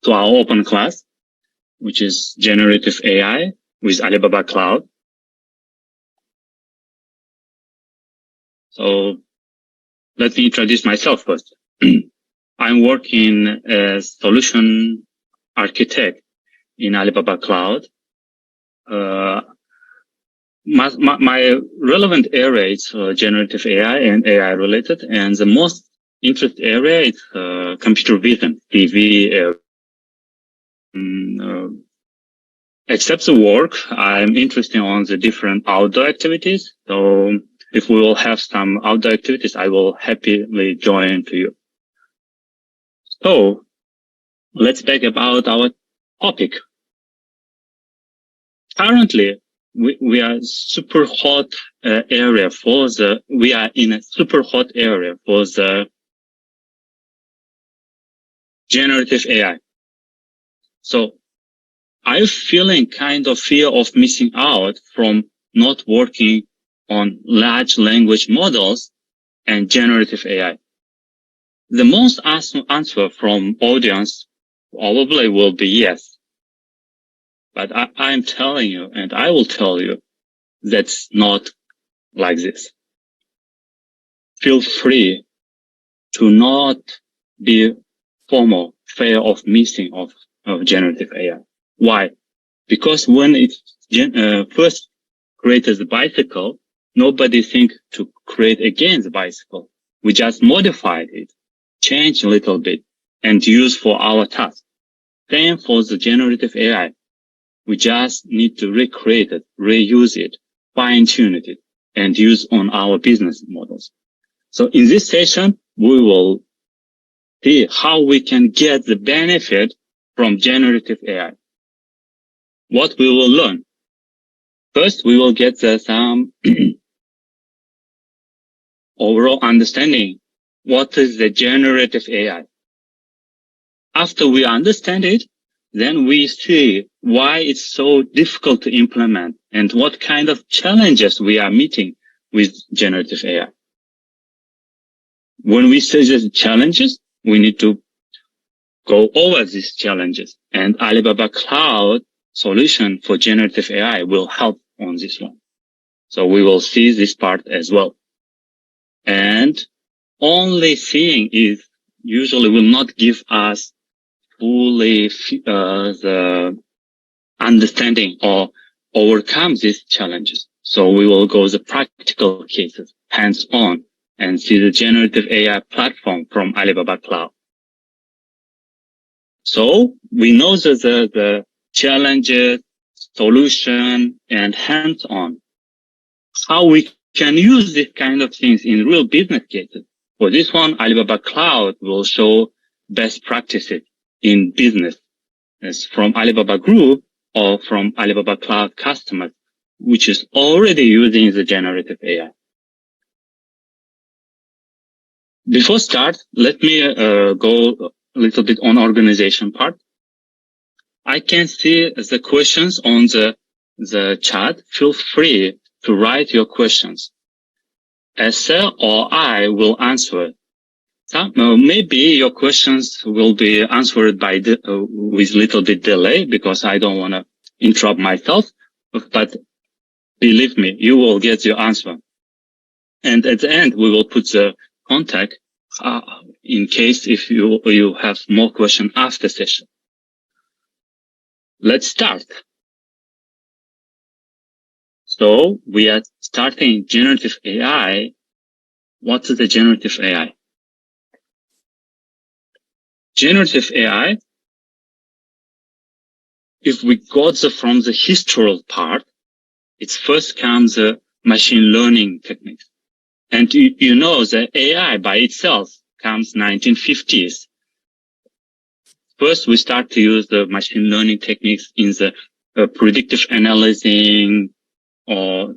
to our open class, which is Generative AI with Alibaba Cloud. So let me introduce myself first. I'm working as solution architect in Alibaba Cloud. My relevant area is generative AI and AI related, and the most interest area is computer vision, TV area. Except the work, I'm interested on the different outdoor activities. So if we will have some outdoor activities, I will happily join to you. So let's talk about our topic. Currently, we are super hot area for the, we are in a super hot area for the generative AI. So are you feeling kind of fear of missing out from not working on large language models and generative AI? The most answer from audience probably will be yes. But I'm telling you, and I will tell you, that's not like this. Feel free to not be fear of missing of generative AI. Why? Because when it first created the bicycle, nobody think to create again the bicycle. We just modified it, changed a little bit, and use for our task. Same for the generative AI. We just need to recreate it, reuse it, fine-tune it, and use on our business models. So in this session, we will see how we can get the benefit from generative AI. What we will learn. First, we will get some overall understanding. What is the generative AI? After we understand it, then we see why it's so difficult to implement and what kind of challenges we are meeting with generative AI. When we see these challenges, we need to go over these challenges, and Alibaba Cloud solution for generative AI will help on this one. So we will see this part as well. And only seeing is usually will not give us fully the understanding or overcome these challenges. So we will go the practical cases, hands-on, and see the generative AI platform from Alibaba Cloud. So we know the challenges, solution, and hands-on. How we can use these kind of things in real business cases. For this one, Alibaba Cloud will show best practices in business as from Alibaba Group or from Alibaba Cloud customers, which is already using the generative AI. Before start, let me go a little bit on organization part. I can see the questions on the chat. Feel free to write your questions. Esther or I will answer. Maybe your questions will be answered by with little bit delay because I don't want to interrupt myself. But believe me, you will get your answer. And at the end, we will put the contact in case if you have more questions after session. Let's start. So we are starting generative AI. What is the generative AI? Generative AI, if we got from the historical part, it first comes the machine learning techniques. And you know the AI by itself comes 1950s. First, we start to use the machine learning techniques in the predictive analyzing or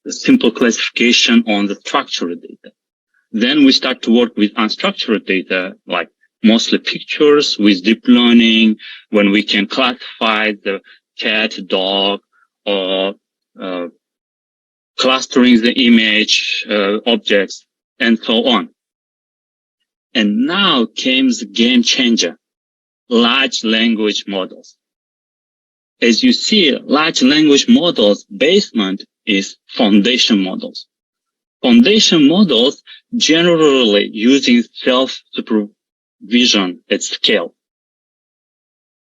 simple classification on the structured data. Then we start to work with unstructured data, like mostly pictures with deep learning, when we can classify the cat, dog, or clustering the image, objects, and so on. And now came the game changer, large language models. As you see, large language models basement is foundation models. Foundation models generally using self-supervision at scale.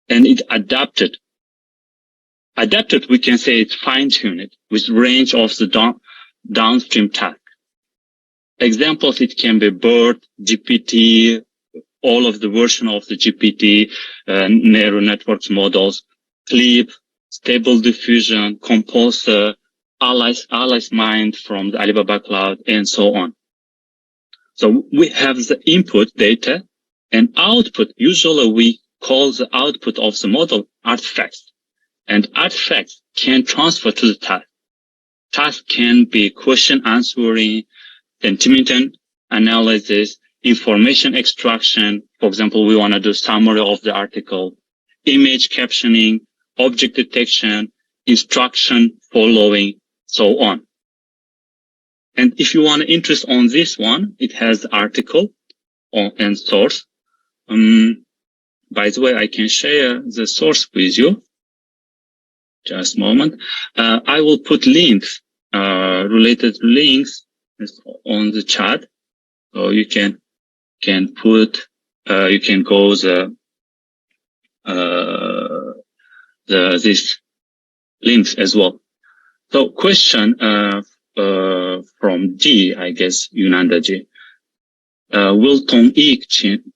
And it adapted. Adapted, we can say it's fine-tuned with range of the downstream tasks. Examples, it can be BERT, GPT, all of the version of the GPT, neural networks models, CLIP, Stable Diffusion, Composer, Alice Mind from the Alibaba Cloud, and so on. So we have the input data and output. Usually we call the output of the model artifacts, and artifacts can transfer to the task. Task can be question answering, sentiment analysis, information extraction. For example, we want to do summary of the article, image captioning, object detection, instruction following, so on. And if you want to interest on this one, it has the article and source. By the way, I can share the source with you. Just a moment. I will put links, related links on the chat. So you can put, you can go these links as well. So question, from G, I guess, Yunanda G. Will Tong-Yi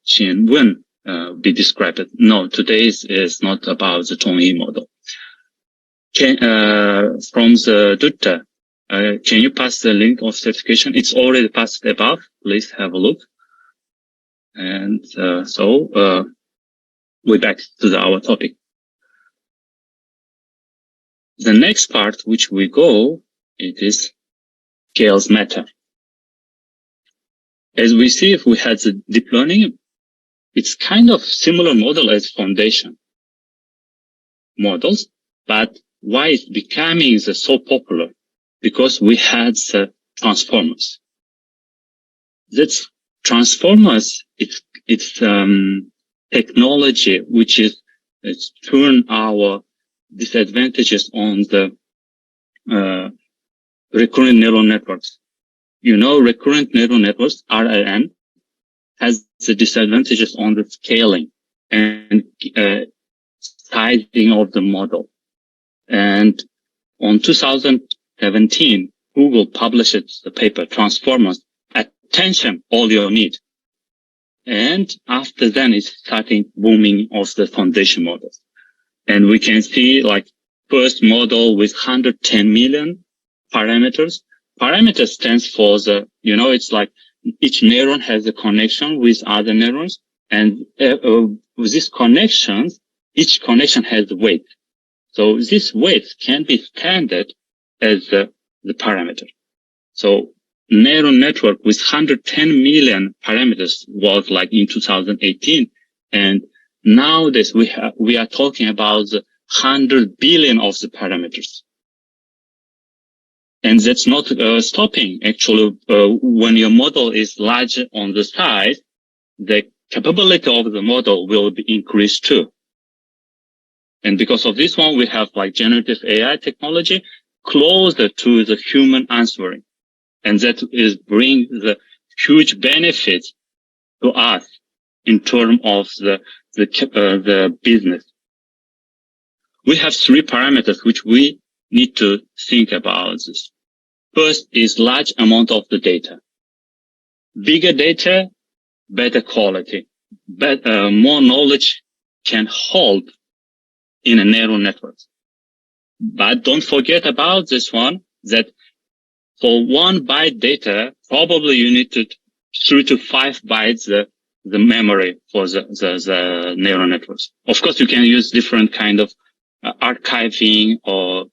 Qin Wen, be described? No, today is not about the Tong-Yi model. From the Dutta, can you pass the link of certification? It's already passed above. Please have a look. And, we're back to our topic. The next part which we go, it is scales matter. As we see, if we had the deep learning, it's kind of similar model as foundation models, but why it's becoming so popular? Because we had the transformers. That's transformers, it's technology which is turn our disadvantages on the recurrent neural networks. You know, recurrent neural networks, RNN, has the disadvantages on the scaling and sizing of the model. And on 2017, Google published the paper, Transformers, Attention, All You Need. And after then, it's starting booming of the foundation models. And we can see like first model with 110 million parameters. Parameter stands for the, you know, it's like each neuron has a connection with other neurons. And with these connections, each connection has weight. So this weight can be standard as the parameter. So neural network with 110 million parameters was like in 2018. And nowadays we are talking about the 100 billion of the parameters. And that's not stopping. Actually, when your model is large on the size, the capability of the model will be increased too. And because of this one, we have like generative AI technology closer to the human answering. And that is bring the huge benefits to us in terms of the business. We have three parameters which we need to think about this. First is large amount of the data. Bigger data, better quality. More knowledge can hold in a neural network. But don't forget about this one, that for 1 byte data, probably you need 3 to 5 bytes the memory for the neural networks. Of course, you can use different kind of archiving or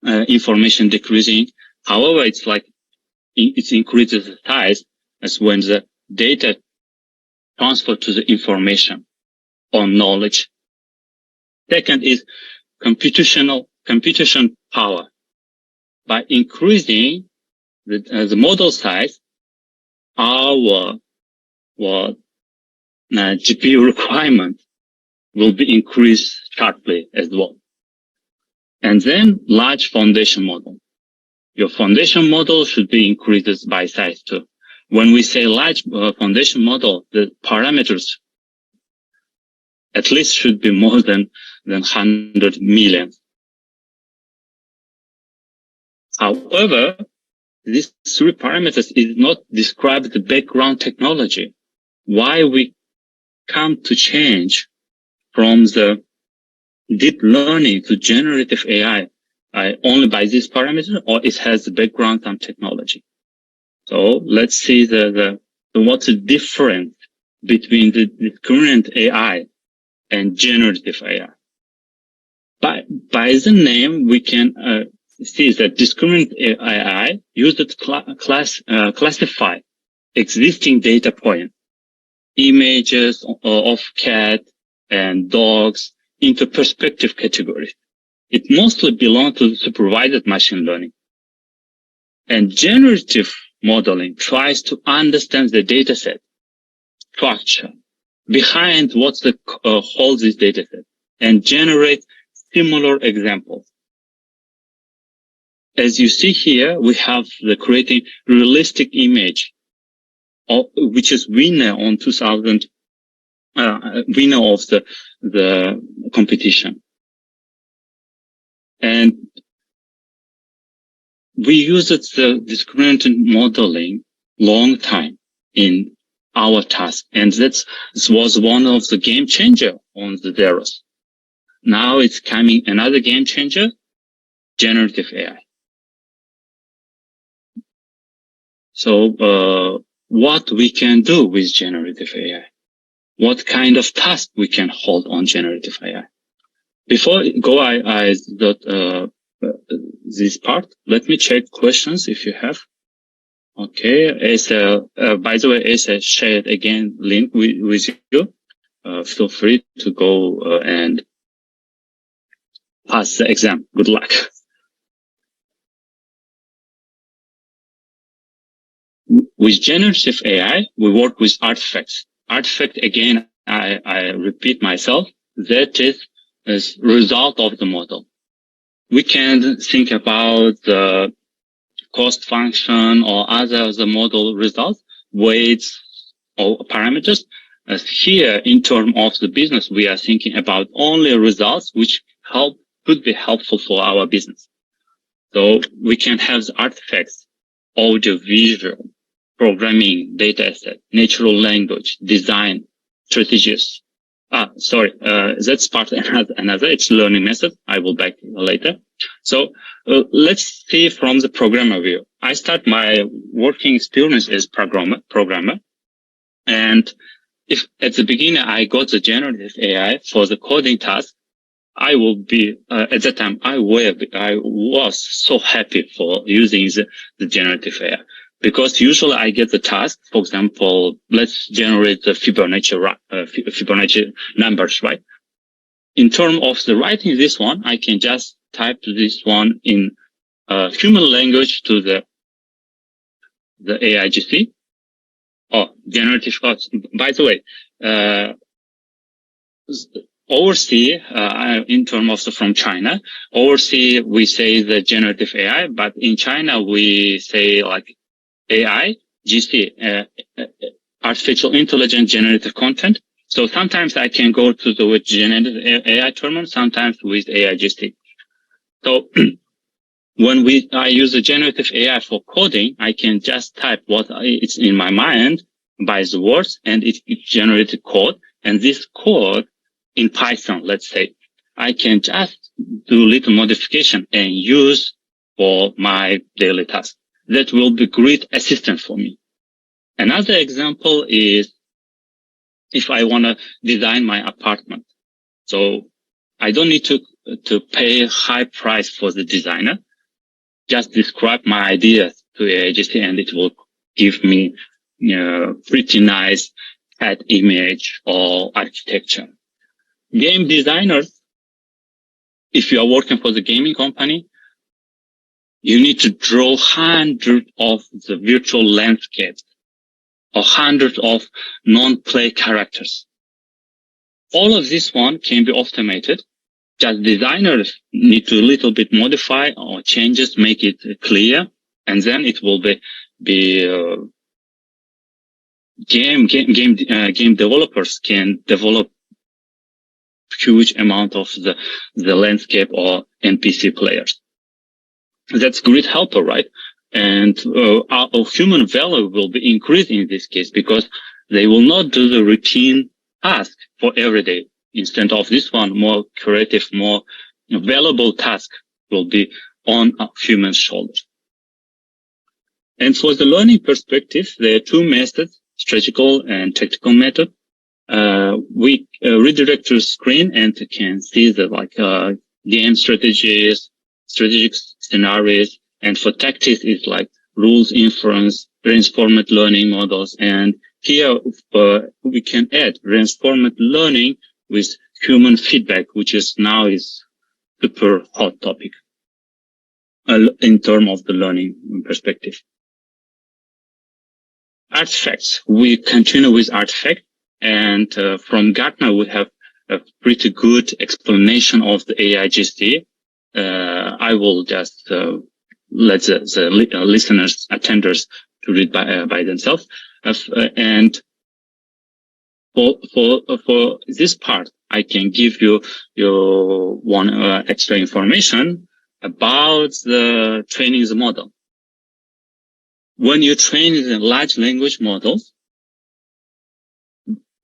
information decreasing. However, it's like it increases the size as when the data transfer to the information or knowledge. Second is computation power. By increasing the model size, our GPU requirement will be increased sharply as well. And then large foundation model. Your foundation model should be increased by size too. When we say large foundation model, the parameters at least should be more than 100 million. However, these three parameters is not describe the background technology. Why we come to change from the deep learning to generative AI only by this parameter, or it has the background and technology. So let's see what's the difference between the current AI and generative AI. By the name, we can see that this current AI uses classify existing data points, images of cat and dogs into perspective categories. It mostly belongs to the supervised machine learning. And generative modeling tries to understand the data set structure behind what holds this data set and generate similar examples. As you see here, we have the creating realistic image, which is winner on 2000, winner of the competition. And we used this current modeling long time in our task. And this was one of the game changer on the Deros. Now it's coming another game changer, generative AI. So, what we can do with generative AI? What kind of task we can hold on generative AI? Before I go, this part, let me check questions if you have. Okay, Asa, by the way, Asa shared again link with you. Feel free to go and pass the exam. Good luck. With generative AI, we work with artifacts. Artifact, again, I repeat myself, that is result of the model. We can think about the cost function or other the model results, weights or parameters. As here, in terms of the business, we are thinking about only results which could be helpful for our business. So we can have the artifacts, audio, visual, programming, data asset, natural language, design, strategies. That's part another. It's learning method. I will back later. So let's see from the programmer view. I start my working experience as programmer. And if at the beginning I got the generative AI for the coding task, I will be, at that time, I was so happy for using the generative AI. Because usually I get the task, for example, let's generate the Fibonacci numbers, right? In terms of the writing this one, I can just type this one in human language to the AIGC. Oh, generative codes. By the way, overseas, in terms of from China, overseas we say the generative AI, but in China we say like AI, GC, artificial intelligence generative content. So sometimes I can go to the with generative AI term, sometimes with AI GC. So when I use the generative AI for coding, I can just type what it's in my mind by the words, and it generates code. And this code in Python, let's say, I can just do little modification and use for my daily task. That will be great assistance for me. Another example is if I want to design my apartment. So I don't need to pay high price for the designer. Just describe my ideas to AIGC and it will give me, pretty nice CAD image or architecture. Game designers, if you are working for the gaming company, you need to draw hundreds of the virtual landscapes or hundreds of non-play characters. all of this one can be automated. Just designers need to a little bit modify or changes, make it clear, and then it will be game developers can develop huge amount of the landscape or NPC players. That's great helper, right? And our human value will be increased in this case because they will not do the routine task for every day. Instead of this one, more creative, more valuable task will be on a human's shoulders. And for the learning perspective, there are two methods, strategical and tactical method. We redirect to screen and can see the game strategies, strategic scenarios, and for tactics it's like rules inference, reinforcement learning models, and here we can add reinforcement learning with human feedback, which is now super hot topic in terms of the learning perspective. Artifacts. We continue with artifact, and from Gartner we have a pretty good explanation of the AIGC. I will just let the listeners, attenders, to read by themselves. And for this part, I can give you one extra information about the training the model. When you train the large language models,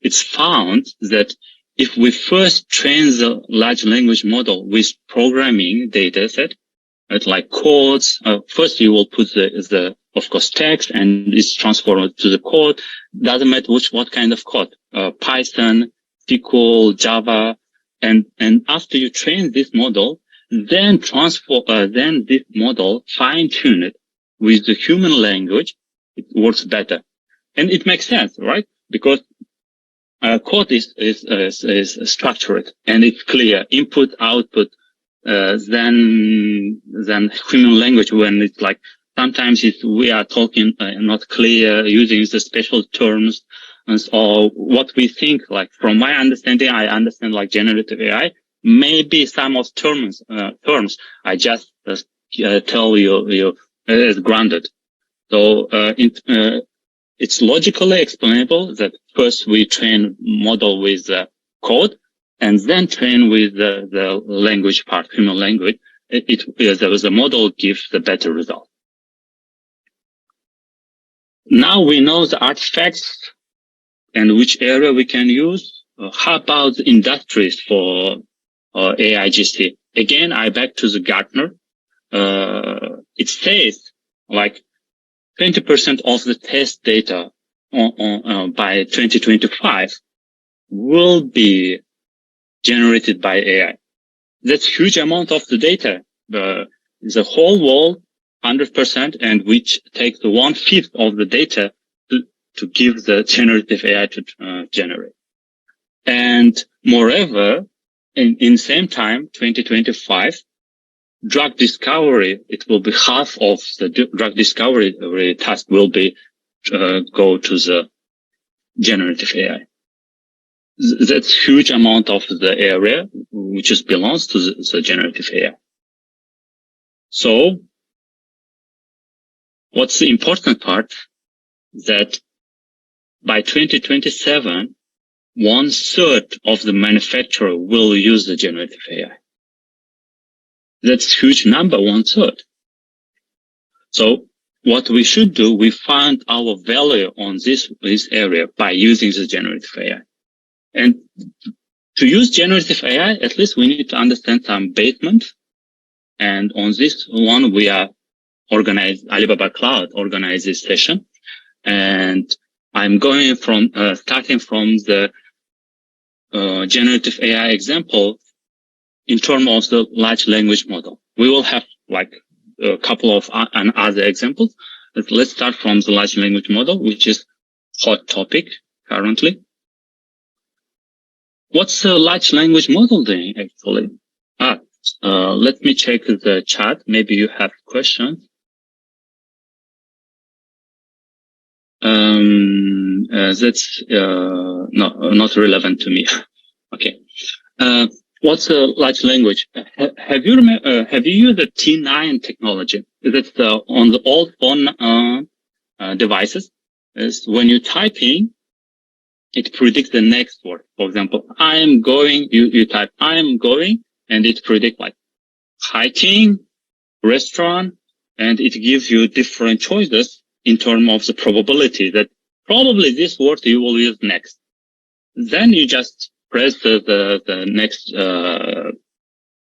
it's found that if we first train the large language model with programming data set, like codes, first you will put the of course text and it's transformed to the code. Doesn't matter what kind of code, Python, SQL, Java, and after you train this model, then then this model fine tune it with the human language. It works better, and it makes sense, right? Because code is structured and it's clear, input, output. Then human language, when it's like sometimes we are talking not clear, using the special terms, or what we think. Like from my understanding, I understand like generative AI. Maybe some of terms I just tell you as granted. So it's logically explainable that first we train model with code, and then train with the language part, human language. The model gives the better result. Now we know the artifacts and which area we can use. How about the industries for AIGC? Again, I back to the Gartner. It says like 20% of the test data by 2025 will be generated by AI. That's huge amount of the data. The whole world, 100%, and which takes 1/5 of the data to give the generative AI to generate. And moreover, in same time, 2025, drug discovery, it will be half of the drug discovery task will be go to the generative AI. That's huge amount of the area which belongs to the generative AI. So what's the important part? That by 2027, 1/3 of the manufacturer will use the generative AI. That's huge number, 1/3. So what we should do, we find our value on this area by using the generative AI. And to use generative AI, at least we need to understand some basement. And on this one, we are Alibaba Cloud organized this session. And I'm going from, starting from the, generative AI example in terms of the large language model. We will have like a couple of other examples. Let's start from the large language model, which is hot topic currently. What's a large language model doing actually? Let me check the chat. Maybe you have questions. That's not relevant to me. Okay. What's a large language? Have you used the T9 technology? That's on the old phone devices. Is when you type in, it predicts the next word. For example, I am going. You type I am going, and it predicts like hiking, restaurant, and it gives you different choices in terms of the probability that probably this word you will use next. Then you just press the next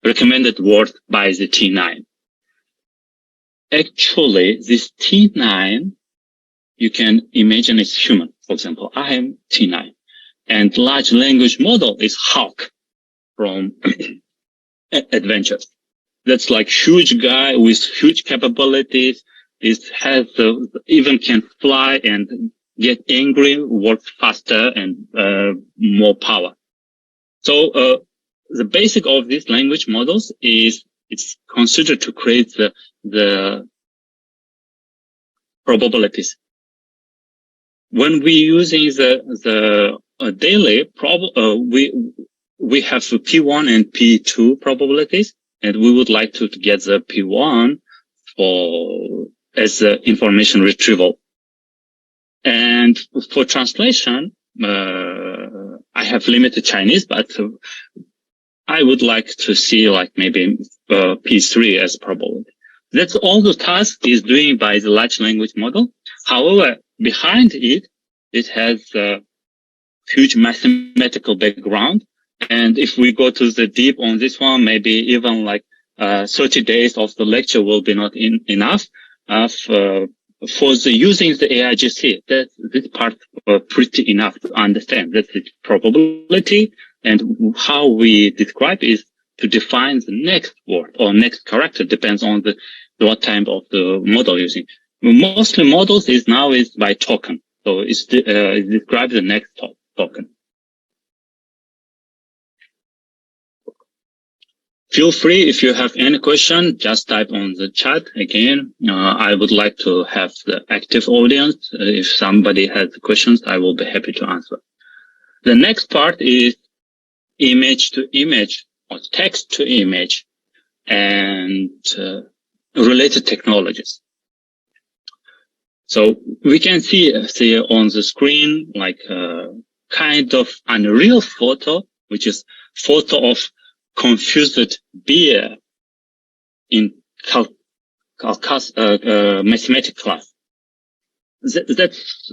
recommended word by the T9. Actually, this T9, you can imagine it's human. For example, I am T9. And large language model is Hawk from Adventures. That's like huge guy with huge capabilities. It has even can fly and get angry, work faster and more power. So the basic of these language models is it's considered to create the probabilities. When we using the daily we have P1 and P2 probabilities, and we would like to get the P1 as the information retrieval. And for translation, I have limited Chinese, but I would like to see like maybe P3 as probability. That's all the task is doing by the large language model. However, behind it, it has a huge mathematical background. And if we go to the deep on this one, maybe even like 30 days of the lecture will be not enough. For the using the AIGC, this part pretty enough to understand that the probability and how we describe is to define the next word or next character depends on what type of the model using. Mostly models is by token. So it describes the next token. Feel free if you have any question, just type on the chat. Again, I would like to have the active audience. If somebody has questions, I will be happy to answer. The next part is image to image or text to image and related technologies. So we can see on the screen like kind of unreal photo, which is photo of confused beer in mathematics class. That's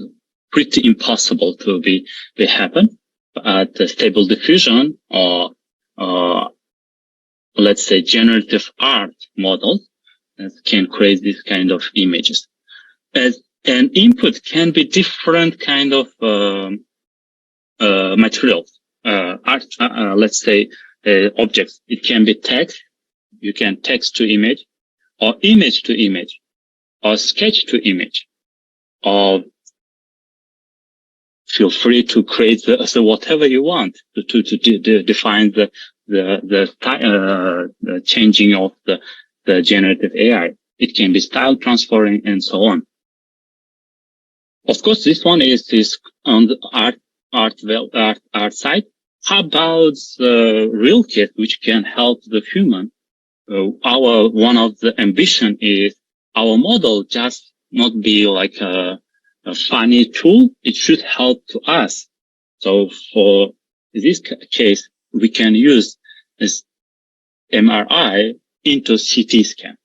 pretty impossible to be happen. At the stable diffusion or let's say generative art models can create this kind of images. As an input can be different kind of materials, art, let's say objects. It can be text. You can text to image, or image to image, or sketch to image, or feel free to create the whatever you want to define the changing of the generative AI. It can be style transferring and so on. Of course, this one is on the art side. How about the real case, which can help the human? One of the ambition is our model just not be like a funny tool. It should help to us. So for this case, we can use this MRI into CT scan.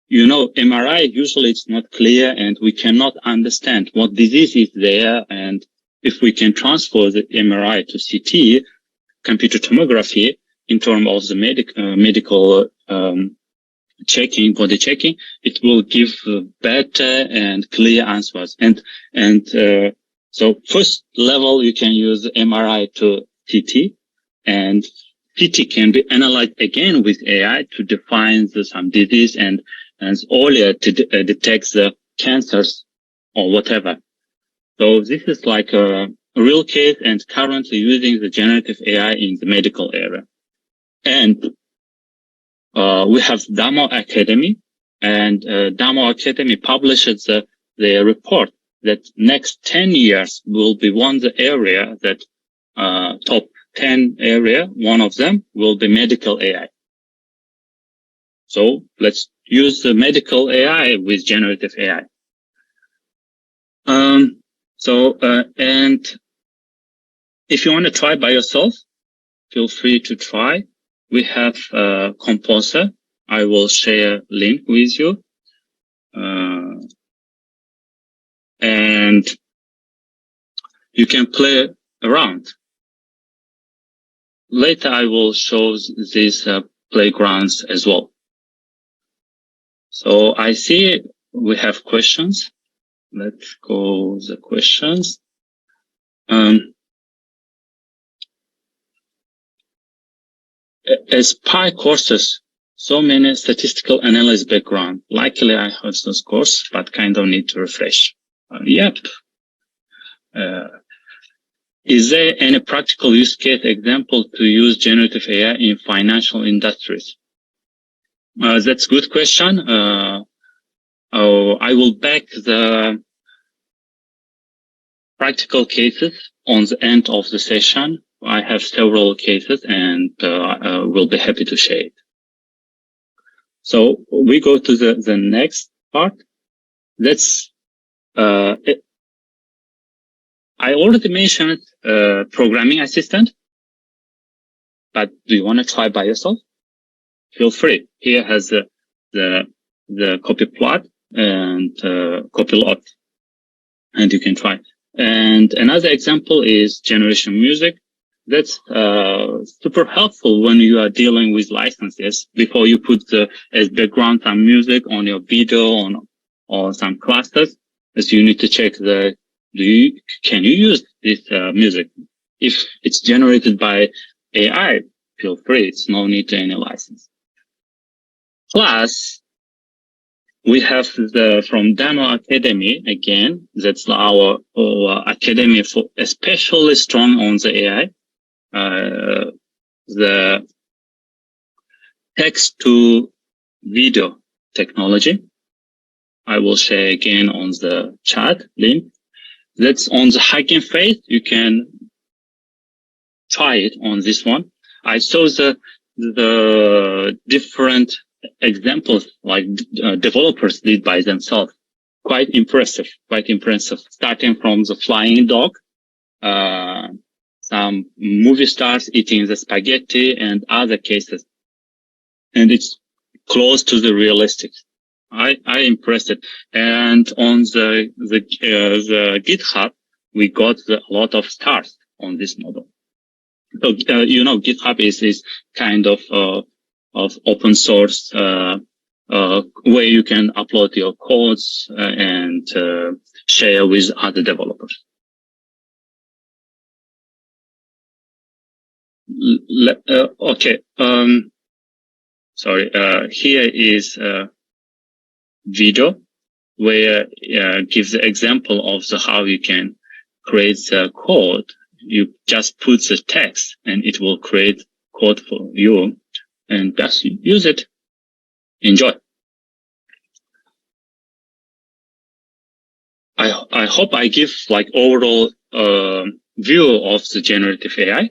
You know, MRI usually it's not clear and we cannot understand what disease is there. And if we can transfer the MRI to CT, computer tomography, in terms of the medical checking, body checking, it will give better and clear answers. So first level, you can use MRI to CT, and CT can be analyzed again with AI to define some disease and earlier to detect the cancers or whatever. So this is like a real case and currently using the generative AI in the medical area. And we have Damo Academy, and Damo Academy publishes the report that next 10 years will be the area that top 10 area, one of them will be medical AI. So let's use the medical AI with generative AI. And if you want to try by yourself, feel free to try. We have a composer. I will share link with you. And you can play around. Later, I will show these playgrounds as well. So I see we have questions. Let's go the questions. As Pi courses, so many statistical analysis background. Likely I have this course, but kind of need to refresh. Yep. Is there any practical use case example to use generative AI in financial industries? That's a good question. I will back the practical cases on the end of the session. I have several cases and will be happy to share it. So we go to the next part. That's I already mentioned programming assistant, but do you want to try by yourself? Feel free. Here has the copy plot and copy lot, and you can try. And another example is generation music. That's super helpful when you are dealing with licenses. Before you put as background some music on your video or some clusters, as you need to check can you use this music? If it's generated by AI, feel free. It's no need to any license. Plus, we have from Demo Academy again. That's our academy for especially strong on the AI. The text to video technology. I will share again on the chat link. That's on the Hugging Face. You can try it on this one. I saw the different examples like developers did by themselves. Quite impressive. Starting from the flying dog, some movie stars eating the spaghetti and other cases. And it's close to the realistic. I impressed it. And on the GitHub, we got a lot of stars on this model. So, GitHub is kind of open source, where you can upload your codes and share with other developers. Okay. Sorry. Here is video where gives the example of how you can create the code. You just put the text and it will create code for you, and just use it. Enjoy. I hope I give like overall view of the generative AI.